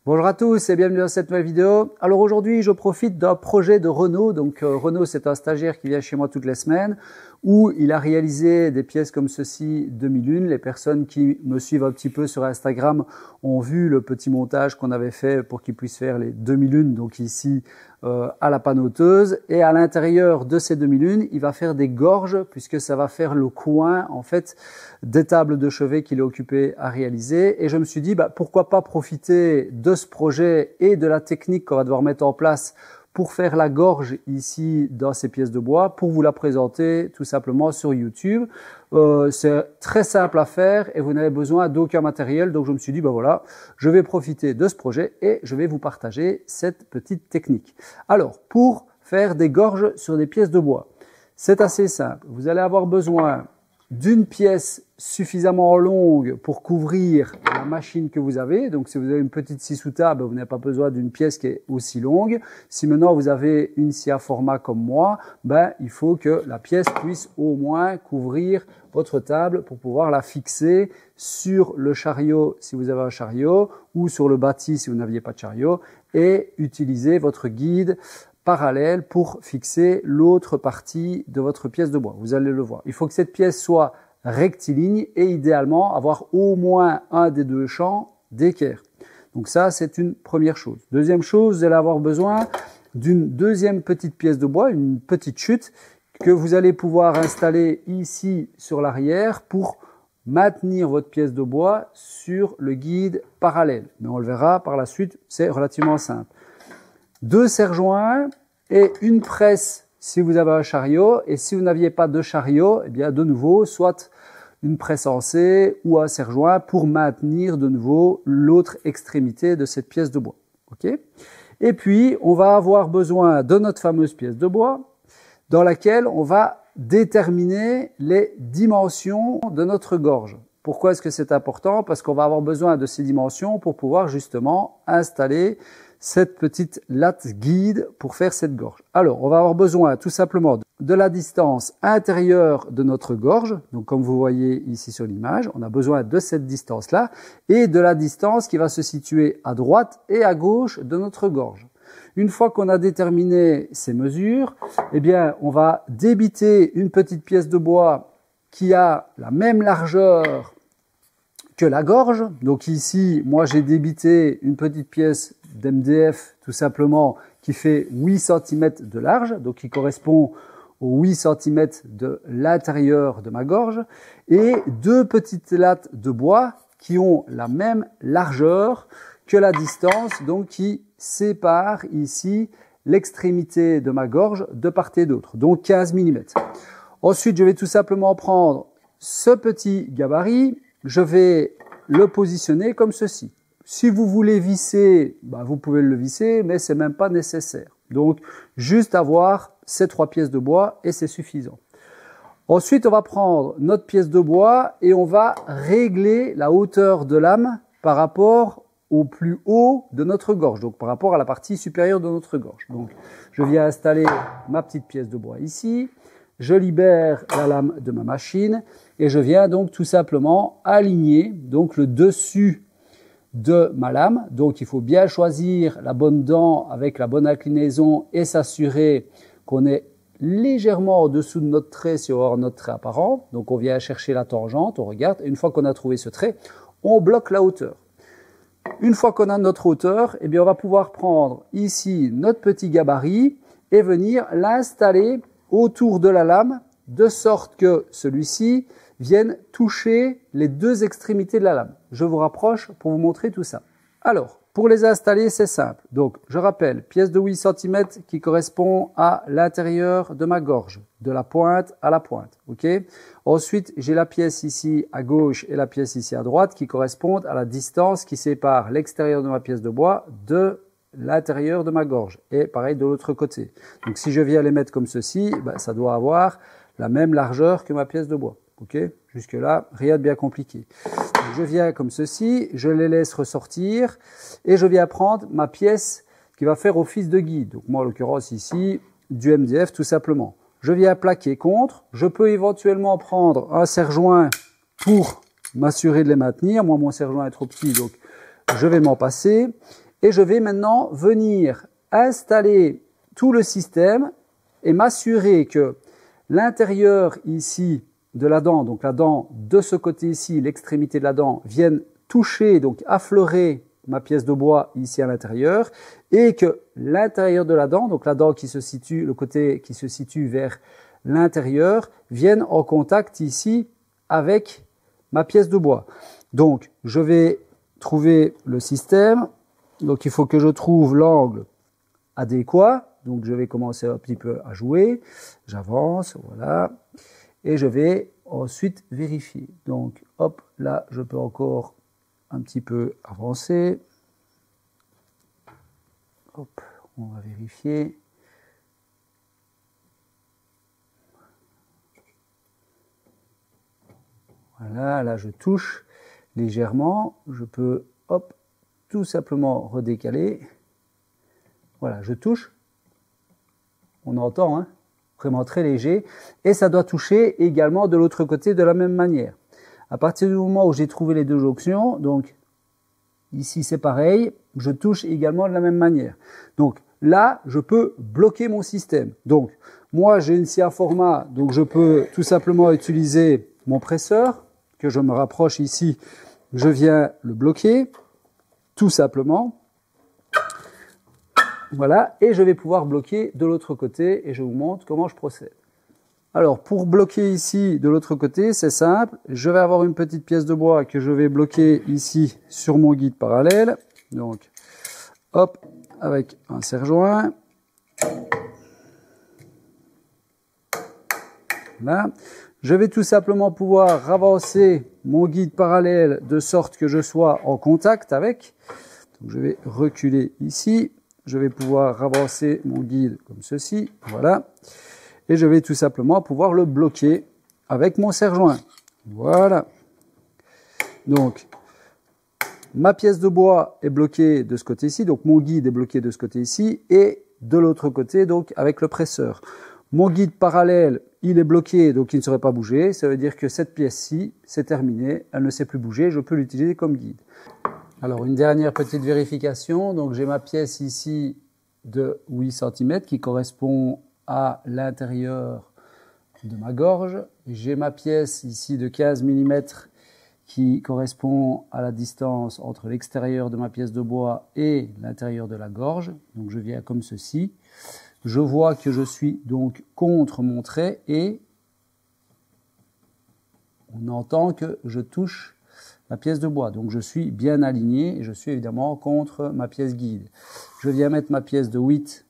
Bonjour à tous et bienvenue dans cette nouvelle vidéo. Alors aujourd'hui, je profite d'un projet de Renaud. Donc Renaud, c'est un stagiaire qui vient chez moi toutes les semaines où il a réalisé des pièces comme ceci 2001. Les personnes qui me suivent un petit peu sur Instagram ont vu le petit montage qu'on avait fait pour qu'il puisse faire les 2001. Donc ici à la panneauteuse, et à l'intérieur de ces 2001, il va faire des gorges puisque ça va faire le coin en fait des tables de chevet qu'il est occupé à réaliser. Et je me suis dit pourquoi pas profiter de ce projet et de la technique qu'on va devoir mettre en place pour faire la gorge ici dans ces pièces de bois, pour vous la présenter tout simplement sur YouTube. C'est très simple à faire et vous n'avez besoin d'aucun matériel. Donc je me suis dit, voilà, je vais profiter de ce projet et je vais vous partager cette petite technique. Alors, pour faire des gorges sur des pièces de bois, c'est assez simple. Vous allez avoir besoin d'une pièce suffisamment longue pour couvrir la machine que vous avez. Donc, si vous avez une petite scie sous table, vous n'avez pas besoin d'une pièce qui est aussi longue. Si maintenant vous avez une scie à format comme moi, il faut que la pièce puisse au moins couvrir votre table pour pouvoir la fixer sur le chariot si vous avez un chariot ou sur le bâti si vous n'aviez pas de chariot, et utiliser votre guide parallèle pour fixer l'autre partie de votre pièce de bois. Vous allez le voir. Il faut que cette pièce soit rectiligne et idéalement avoir au moins un des deux champs d'équerre. Donc ça, c'est une première chose. Deuxième chose, vous allez avoir besoin d'une deuxième petite pièce de bois, une petite chute que vous allez pouvoir installer ici sur l'arrière pour maintenir votre pièce de bois sur le guide parallèle. Mais on le verra par la suite, c'est relativement simple. 2 serre-joints et une presse si vous avez un chariot, et si vous n'aviez pas de chariot, de nouveau, soit une presse en C ou un serre-joint pour maintenir de nouveau l'autre extrémité de cette pièce de bois. Okay ? Et puis, on va avoir besoin de notre fameuse pièce de bois dans laquelle on va déterminer les dimensions de notre gorge. Pourquoi est-ce que c'est important? Parce qu'on va avoir besoin de ces dimensions pour pouvoir justement installer cette petite latte guide pour faire cette gorge. Alors, on va avoir besoin tout simplement de la distance intérieure de notre gorge. Donc, comme vous voyez ici sur l'image, on a besoin de cette distance-là et de la distance qui va se situer à droite et à gauche de notre gorge. Une fois qu'on a déterminé ces mesures, on va débiter une petite pièce de bois qui a la même largeur que la gorge. Donc ici, moi j'ai débité une petite pièce d'MDF tout simplement qui fait 8 cm de large, donc qui correspond aux 8 cm de l'intérieur de ma gorge, et 2 petites lattes de bois qui ont la même largeur que la distance, donc qui sépare ici l'extrémité de ma gorge de part et d'autre, donc 15 mm. Ensuite, je vais tout simplement prendre ce petit gabarit, je vais le positionner comme ceci. Si vous voulez visser, vous pouvez le visser, mais c'est même pas nécessaire. Donc, juste avoir ces 3 pièces de bois et c'est suffisant. Ensuite, on va prendre notre pièce de bois et on va régler la hauteur de lame par rapport au plus haut de notre gorge, donc par rapport à la partie supérieure de notre gorge. Donc, je viens installer ma petite pièce de bois ici. Je libère la lame de ma machine et je viens donc tout simplement aligner donc le dessus de ma lame. Donc il faut bien choisir la bonne dent avec la bonne inclinaison et s'assurer qu'on est légèrement au-dessous de notre trait si on va avoir notre trait apparent. Donc on vient chercher la tangente, on regarde, et une fois qu'on a trouvé ce trait, on bloque la hauteur. Une fois qu'on a notre hauteur, on va pouvoir prendre ici notre petit gabarit et venir l'installer autour de la lame, de sorte que celui-ci vienne toucher les 2 extrémités de la lame. Je vous rapproche pour vous montrer tout ça. Alors, pour les installer, c'est simple. Donc, je rappelle, pièce de 8 cm qui correspond à l'intérieur de ma gorge, de la pointe à la pointe. Okay ? Ensuite, j'ai la pièce ici à gauche et la pièce ici à droite qui correspondent à la distance qui sépare l'extérieur de ma pièce de bois de l'intérieur de ma gorge, et pareil de l'autre côté. Donc si je viens les mettre comme ceci, ça doit avoir la même largeur que ma pièce de bois. Ok, jusque là, rien de bien compliqué. Donc, je viens comme ceci, je les laisse ressortir et je viens prendre ma pièce qui va faire office de guide. Donc moi en l'occurrence ici, du MDF tout simplement. Je viens plaquer contre, je peux éventuellement prendre un serre-joint pour m'assurer de les maintenir. Moi mon serre-joint est trop petit, donc je vais m'en passer. Et je vais maintenant venir installer tout le système et m'assurer que l'intérieur ici de la dent, donc la dent de ce côté ici, l'extrémité de la dent, vienne toucher, donc affleurer ma pièce de bois ici à l'intérieur, et que l'intérieur de la dent, donc la dent qui se situe, le côté qui se situe vers l'intérieur, vienne en contact ici avec ma pièce de bois. Donc, je vais trouver le système. Donc, il faut que je trouve l'angle adéquat. Donc, je vais commencer un petit peu à jouer. J'avance, voilà. Et je vais ensuite vérifier. Donc, hop, là, je peux encore un petit peu avancer. Hop, on va vérifier. Voilà, là je touche légèrement, je peux, hop, tout simplement redécaler. Voilà, je touche. On entend, hein, vraiment très léger. Et ça doit toucher également de l'autre côté de la même manière. À partir du moment où j'ai trouvé les deux jonctions, donc ici c'est pareil, je touche également de la même manière. Donc là, je peux bloquer mon système. Donc moi j'ai une scie à format, donc je peux tout simplement utiliser mon presseur, que je me rapproche ici, je viens le bloquer, tout simplement. Voilà, et je vais pouvoir bloquer de l'autre côté, et je vous montre comment je procède. Alors, pour bloquer ici de l'autre côté, c'est simple. Je vais avoir une petite pièce de bois que je vais bloquer ici sur mon guide parallèle. Donc, hop, avec un serre-joint. Voilà. Je vais tout simplement pouvoir avancer mon guide parallèle de sorte que je sois en contact avec. Donc, je vais reculer ici. Je vais pouvoir avancer mon guide comme ceci. Voilà. Et je vais tout simplement pouvoir le bloquer avec mon serre-joint. Voilà. Donc, ma pièce de bois est bloquée de ce côté-ci. Donc, mon guide est bloqué de ce côté-ci. Et de l'autre côté, donc, avec le presseur. Mon guide parallèle, il est bloqué, donc il ne saurait pas bouger. Ça veut dire que cette pièce-ci, c'est terminé. Elle ne sait plus bouger. Je peux l'utiliser comme guide. Alors, une dernière petite vérification. Donc, j'ai ma pièce ici de 8 cm qui correspond à l'intérieur de ma gorge. J'ai ma pièce ici de 15 mm qui correspond à la distance entre l'extérieur de ma pièce de bois et l'intérieur de la gorge. Donc, je viens comme ceci. Je vois que je suis donc contre mon trait et on entend que je touche la pièce de bois. Donc je suis bien aligné et je suis évidemment contre ma pièce guide. Je viens mettre ma pièce de 8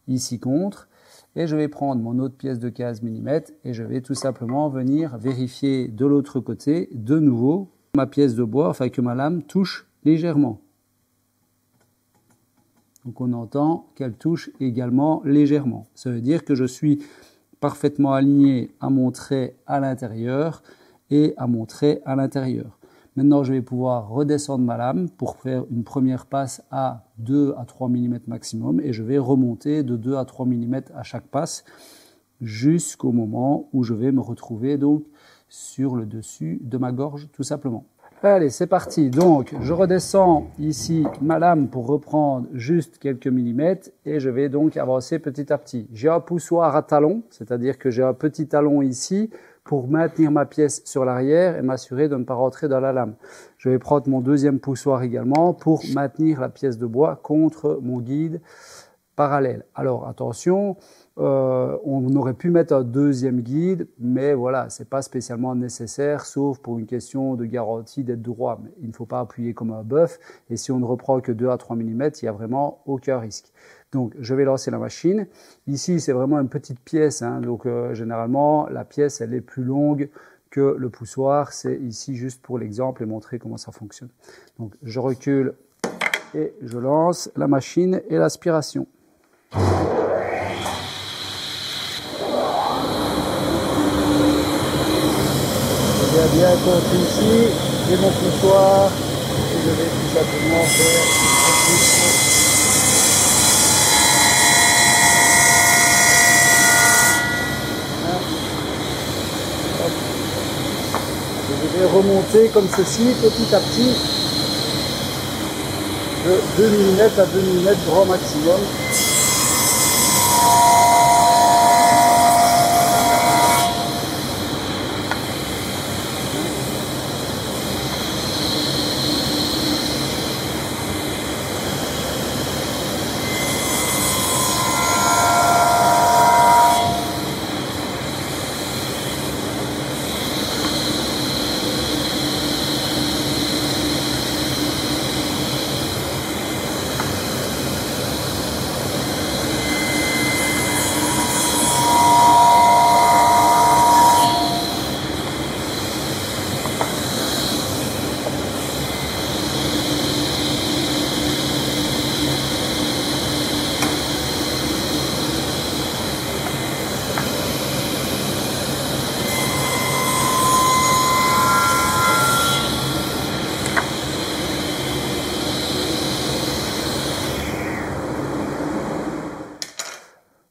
ici contre et je vais prendre mon autre pièce de 15 mm et je vais tout simplement venir vérifier de l'autre côté de nouveau ma pièce de bois afin que ma lame touche légèrement. Donc on entend qu'elle touche également légèrement. Ça veut dire que je suis parfaitement aligné à mon trait à l'intérieur et à mon trait à l'intérieur. Maintenant, je vais pouvoir redescendre ma lame pour faire une première passe à 2 à 3 mm maximum et je vais remonter de 2 à 3 mm à chaque passe jusqu'au moment où je vais me retrouver donc sur le dessus de ma gorge tout simplement. Allez, c'est parti. Donc, je redescends ici ma lame pour reprendre juste quelques millimètres et je vais donc avancer petit à petit. J'ai un poussoir à talon, c'est-à-dire que j'ai un petit talon ici pour maintenir ma pièce sur l'arrière et m'assurer de ne pas rentrer dans la lame. Je vais prendre mon deuxième poussoir également pour maintenir la pièce de bois contre mon guide parallèle. Alors, attention, on aurait pu mettre un deuxième guide, mais voilà, c'est pas spécialement nécessaire, sauf pour une question de garantie d'être droit. Mais il ne faut pas appuyer comme un bœuf, et si on ne reprend que 2 à 3 mm, il n'y a vraiment aucun risque. Donc, je vais lancer la machine. Ici, c'est vraiment une petite pièce, hein, donc généralement, la pièce, elle est plus longue que le poussoir. C'est ici juste pour l'exemple et montrer comment ça fonctionne. Donc, je recule et je lance la machine et l'aspiration. Bien compris ici, j'ai mon poussoir et je vais tout simplement faire un pouce. Et je vais remonter comme ceci petit à petit de 2 mm à 2 mm grand maximum.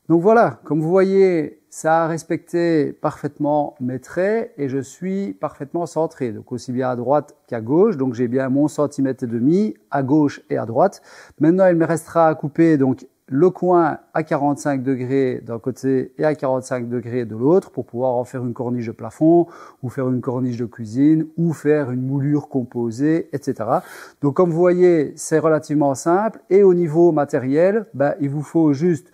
Donc voilà, comme vous voyez, ça a respecté parfaitement mes traits et je suis parfaitement centré, donc aussi bien à droite qu'à gauche. Donc j'ai bien mon centimètre et demi à gauche et à droite. Maintenant, il me restera à couper donc le coin à 45 degrés d'un côté et à 45 degrés de l'autre pour pouvoir en faire une corniche de plafond ou faire une corniche de cuisine ou faire une moulure composée, etc. Donc comme vous voyez, c'est relativement simple et au niveau matériel, il vous faut juste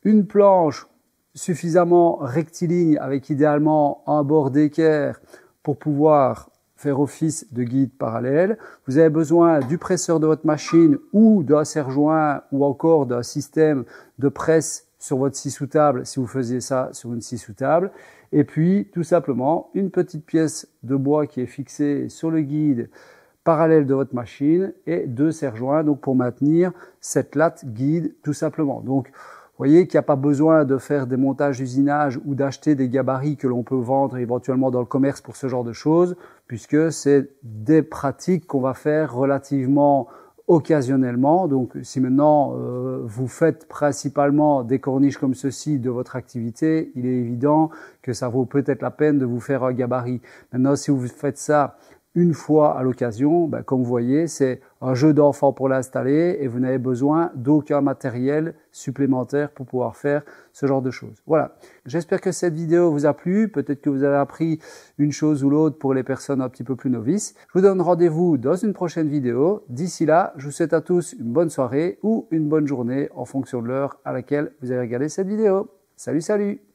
une planche suffisamment rectiligne avec idéalement un bord d'équerre pour pouvoir faire office de guide parallèle. Vous avez besoin du presseur de votre machine ou d'un serre-joint ou encore d'un système de presse sur votre scie sous table si vous faisiez ça sur une scie sous table. Et puis tout simplement une petite pièce de bois qui est fixée sur le guide parallèle de votre machine et deux serre-joints donc pour maintenir cette latte guide tout simplement. Donc vous voyez qu'il n'y a pas besoin de faire des montages d'usinage ou d'acheter des gabarits que l'on peut vendre éventuellement dans le commerce pour ce genre de choses, puisque c'est des pratiques qu'on va faire relativement occasionnellement. Donc si maintenant vous faites principalement des corniches comme ceci de votre activité, il est évident que ça vaut peut-être la peine de vous faire un gabarit. Maintenant, si vous faites ça une fois à l'occasion, comme vous voyez, c'est un jeu d'enfant pour l'installer et vous n'avez besoin d'aucun matériel supplémentaire pour pouvoir faire ce genre de choses. Voilà, j'espère que cette vidéo vous a plu, peut-être que vous avez appris une chose ou l'autre pour les personnes un petit peu plus novices. Je vous donne rendez-vous dans une prochaine vidéo. D'ici là, je vous souhaite à tous une bonne soirée ou une bonne journée en fonction de l'heure à laquelle vous avez regardé cette vidéo. Salut, salut!